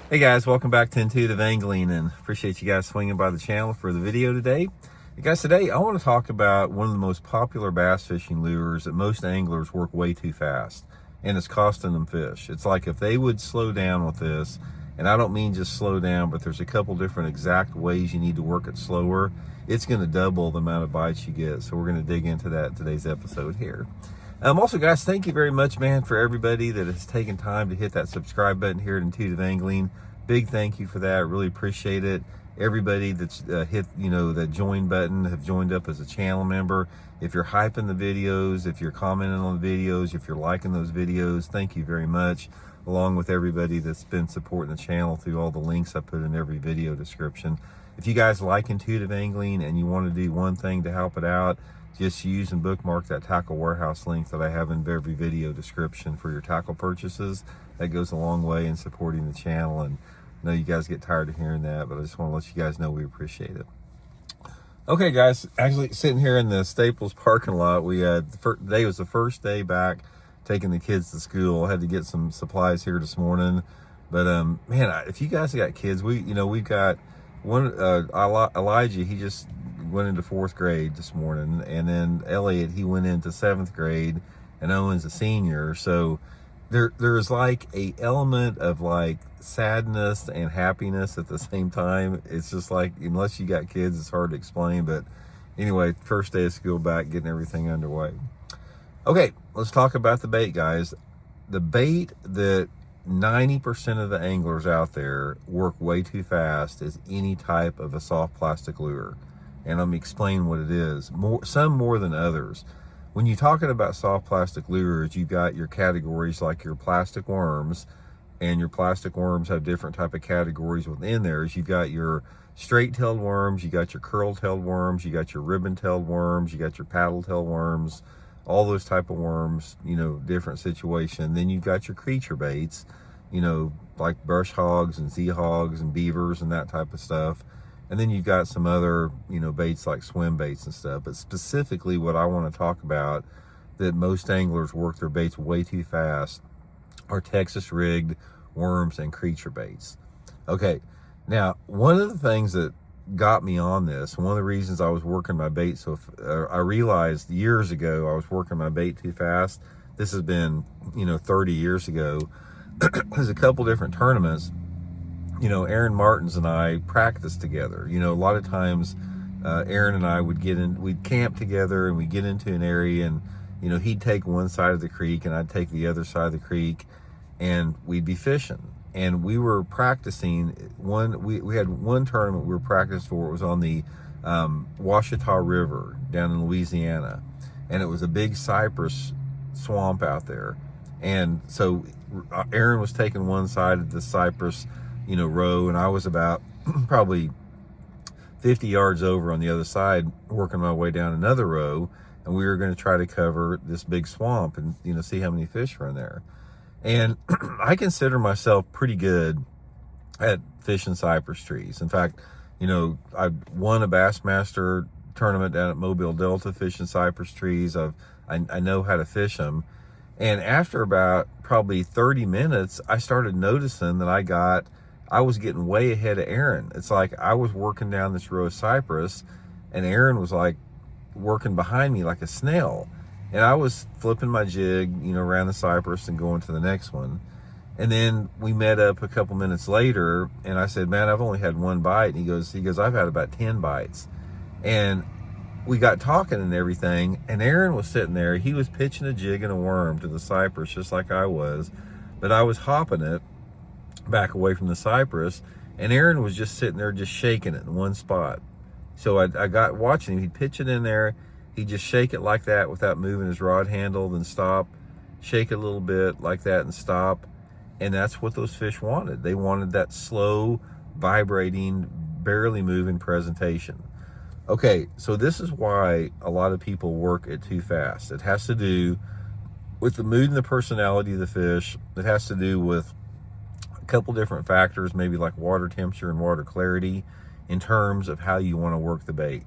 Hey guys, welcome back to Intuitive Angling, and appreciate you guys swinging by the channel for the video today. Hey guys, today I want to talk about one of the most popular bass fishing lures that most anglers work way too fast, and it's costing them fish. It's like if they would slow down with this, and I don't mean just slow down, but there's a couple different exact ways you need to work it slower. It's going to double the amount of bites you get, so we're going to dig into that in today's episode here. Also, guys, thank you very much, man, for everybody that has taken time to hit that subscribe button here at Intuitive Angling. Big thank you for that. Really appreciate it. Everybody that's hit, that join button, have joined up as a channel member. If you're hyping the videos, if you're commenting on the videos, if you're liking those videos, thank you very much. Along with everybody that's been supporting the channel through all the links I put in every video description. If you guys like Intuitive Angling and you want to do one thing to help it out, just use and bookmark that tackle warehouse link that I have in every video description for your tackle purchases. That goes a long way in supporting the channel, and I know you guys get tired of hearing that, but I just want to let you guys know we appreciate it. Okay guys, actually sitting here in the Staples parking lot, we had today was the first day back taking the kids to school. I had to get some supplies here this morning, but man, if you guys got kids, we've got one, Elijah, he just went into 4th grade this morning, and then Elliot, he went into 7th grade, and Owen's a senior. So there's like a element of like sadness and happiness at the same time. It's just like, unless you got kids, it's hard to explain. But anyway, first day of school back, getting everything underway. Okay, let's talk about the bait, guys. The bait that 90% of the anglers out there work way too fast is any type of a soft plastic lure. And let me explain what it is. Some more than others. When you're talking about soft plastic lures, you've got your categories like your plastic worms, and your plastic worms have different type of categories within theirs. You've got your straight-tailed worms, you got your curl-tailed worms, you got your ribbon-tailed worms, you got your paddle-tailed worms, all those type of worms, different situation. Then you've got your creature baits, like brush hogs and sea hogs and beavers and that type of stuff. And then you've got some other, baits like swim baits and stuff. But specifically what I want to talk about that most anglers work their baits way too fast are Texas rigged worms and creature baits. Okay, now one of the things that got me on this, one of the reasons I was working my bait I realized years ago I was working my bait too fast. This has been, 30 years ago. There's a couple different tournaments. Aaron Martins and I practiced together. A lot of times Aaron and I we'd camp together, and we'd get into an area, and he'd take one side of the creek and I'd take the other side of the creek, and we'd be fishing. And we were practicing we had one tournament we were practicing for. It was on the Ouachita River down in Louisiana, and it was a big cypress swamp out there. And so Aaron was taking one side of the cypress row, and I was about probably 50 yards over on the other side, working my way down another row, and we were going to try to cover this big swamp and see how many fish were in there. And I consider myself pretty good at fishing cypress trees. In fact, I won a Bassmaster tournament down at Mobile Delta fishing cypress trees. I know how to fish them. And after about probably 30 minutes, I started noticing that I was getting way ahead of Aaron. It's like I was working down this row of cypress, and Aaron was like working behind me like a snail. And I was flipping my jig, around the cypress and going to the next one. And then we met up a couple minutes later, and I said, "Man, I've only had one bite." And he goes, "I've had about 10 bites. And we got talking and everything, and Aaron was sitting there. He was pitching a jig and a worm to the cypress just like I was, but I was hopping it back away from the cypress, and Aaron was just sitting there just shaking it in one spot. So I got watching him. He'd pitch it in there, he'd just shake it like that without moving his rod handle, then stop, shake it a little bit like that and stop. And that's what those fish wanted. They wanted that slow, vibrating, barely moving presentation. Okay, so this is why a lot of people work it too fast. It has to do with the mood and the personality of the fish. It has to do with a couple different factors, maybe like water temperature and water clarity, in terms of how you want to work the bait.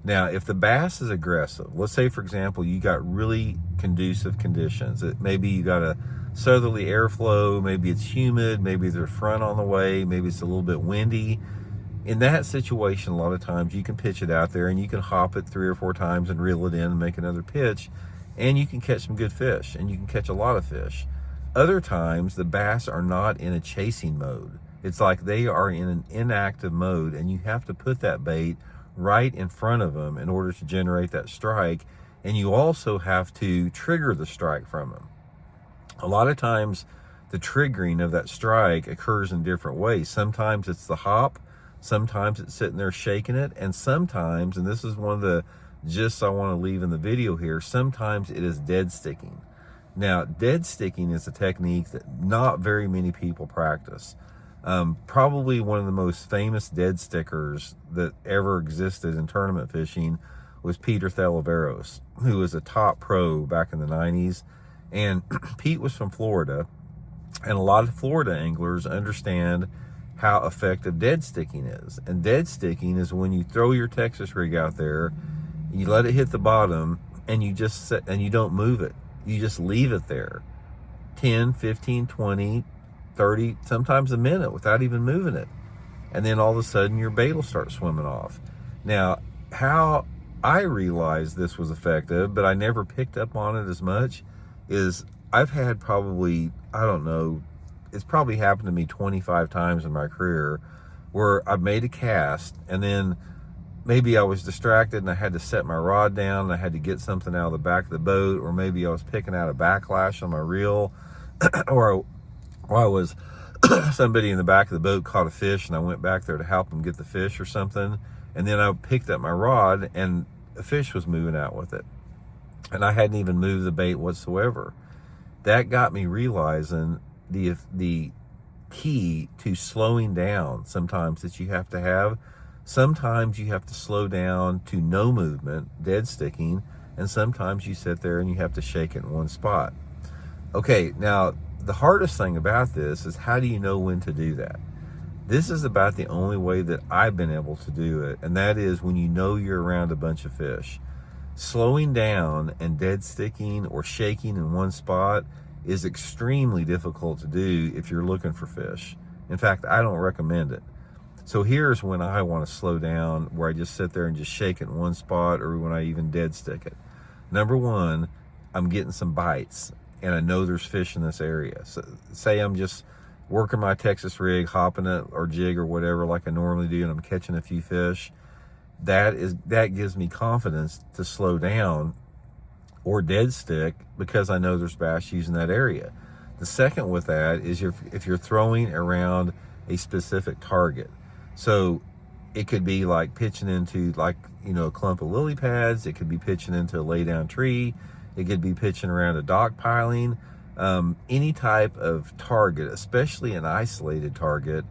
Now, if the bass is aggressive, let's say, for example, you got really conducive conditions. Maybe you got southerly airflow, maybe it's humid, maybe there's front on the way, maybe it's a little bit windy. In that situation, a lot of times you can pitch it out there and you can hop it 3 or 4 times and reel it in and make another pitch, and you can catch some good fish, and you can catch a lot of fish. Other times, the bass are not in a chasing mode. It's like they are in an inactive mode, and you have to put that bait right in front of them in order to generate that strike, and you also have to trigger the strike from them. A lot of times, the triggering of that strike occurs in different ways. Sometimes it's the hop, sometimes it's sitting there shaking it, and sometimes, and this is one of the gists I want to leave in the video here, sometimes it is dead sticking. Now, dead sticking is a technique that not very many people practice. Probably one of the most famous dead stickers that ever existed in tournament fishing was Peter Thelaveros, who was a top pro back in the 90s. And Pete was from Florida, and a lot of Florida anglers understand how effective dead sticking is. And dead sticking is when you throw your Texas rig out there, you let it hit the bottom, and you just set, and you don't move it. You just leave it there 10, 15, 20, 30, sometimes a minute without even moving it. And then all of a sudden your bait will start swimming off. Now, how I realized this was effective, but I never picked up on it as much, is I've had probably, I don't know, it's probably happened to me 25 times in my career where I've made a cast and then maybe I was distracted and I had to set my rod down and I had to get something out of the back of the boat, or maybe I was picking out a backlash on my reel, or I was somebody in the back of the boat caught a fish and I went back there to help them get the fish or something, and then I picked up my rod and a fish was moving out with it and I hadn't even moved the bait whatsoever. That got me realizing the key to slowing down sometimes that you have to have. Sometimes you have to slow down to no movement, dead sticking, and sometimes you sit there and you have to shake it in one spot. Okay, now the hardest thing about this is, how do you know when to do that? This is about the only way that I've been able to do it, and that is when you know you're around a bunch of fish. Slowing down and dead sticking or shaking in one spot is extremely difficult to do if you're looking for fish. In fact, I don't recommend it. So here's when I want to slow down, where I just sit there and just shake it in one spot, or when I even dead stick it. Number one, I'm getting some bites and I know there's fish in this area. So say I'm just working my Texas rig, hopping it or jig or whatever like I normally do, and I'm catching a few fish. That gives me confidence to slow down or dead stick because I know there's bass using that area. The second with that is if you're throwing around a specific target. So it could be like pitching into, like, a clump of lily pads. It could be pitching into a lay down tree. It could be pitching around a dock piling. Any type of target, especially an isolated target,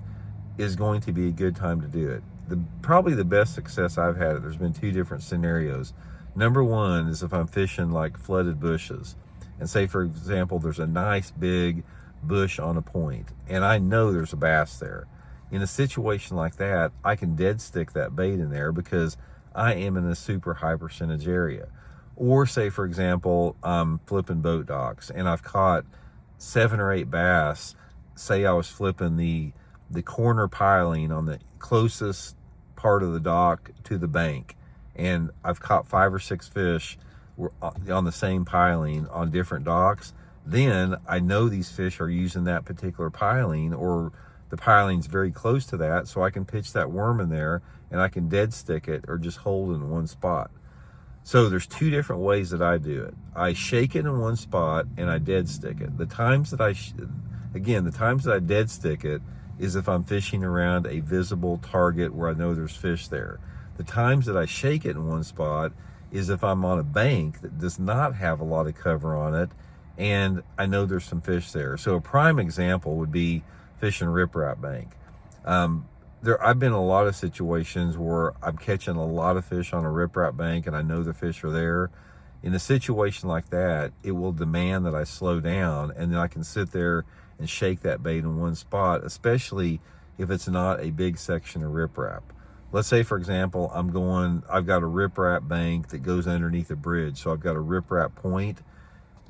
is going to be a good time to do it. Probably the best success I've had, there's been 2 different scenarios. Number one is if I'm fishing like flooded bushes, and say, for example, there's a nice big bush on a point, and I know there's a bass there. In a situation like that, I can dead stick that bait in there because I am in a super high percentage area. Or say, for example, I'm flipping boat docks and I've caught 7 or 8 bass. Say I was flipping the corner piling on the closest part of the dock to the bank, and I've caught 5 or 6 fish on the same piling on different docks. Then I know these fish are using that particular piling, or the piling's very close to that, so I can pitch that worm in there and I can dead stick it or just hold it in one spot. So there's 2 different ways that I do it. I shake it in one spot and I dead stick it. The times that I dead stick it is if I'm fishing around a visible target where I know there's fish there. The times that I shake it in one spot is if I'm on a bank that does not have a lot of cover on it and I know there's some fish there. So a prime example would be fishing riprap bank. I've been in a lot of situations where I'm catching a lot of fish on a riprap bank and I know the fish are there. In a situation like that, it will demand that I slow down, and then I can sit there and shake that bait in one spot, especially if it's not a big section of riprap. Let's say, for example, I've got a riprap bank that goes underneath a bridge. So I've got a riprap point.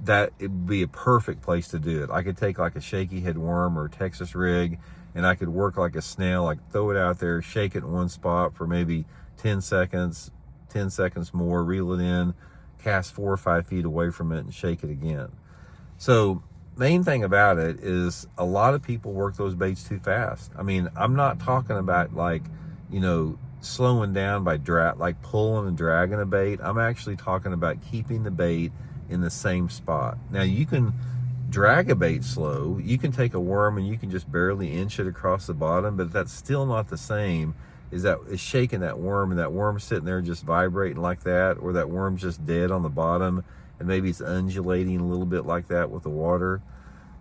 that it'd be a perfect place to do it. I could take like a shaky head worm or a Texas rig, and I could work like a snail, like throw it out there, shake it in one spot for maybe 10 seconds, 10 seconds more, reel it in, cast 4 or 5 feet away from it and shake it again. So main thing about it is a lot of people work those baits too fast. I mean, I'm not talking about like, you know, slowing down by like pulling and dragging a bait. I'm actually talking about keeping the bait in the same spot. Now you can drag a bait slow. You can take a worm and you can just barely inch it across the bottom, but that's still not the same as shaking that worm, and that worm's sitting there just vibrating like that, or that worm's just dead on the bottom and maybe it's undulating a little bit like that with the water.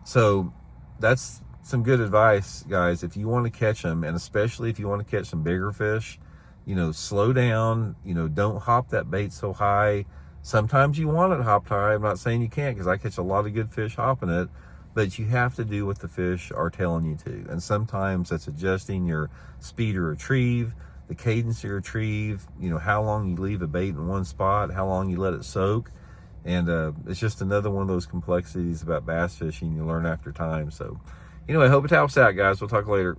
So that's some good advice, guys. If you want to catch them, and especially if you want to catch some bigger fish, you know, slow down, you know, don't hop that bait so high. Sometimes you want it hopped high. I'm not saying you can't, because I catch a lot of good fish hopping it, but you have to do what the fish are telling you to. And sometimes that's adjusting your speed of retrieve, the cadence of your retrieve, you know, how long you leave a bait in one spot, how long you let it soak. And it's just another one of those complexities about bass fishing you learn after time. So anyway, I hope it helps out, guys. We'll talk later.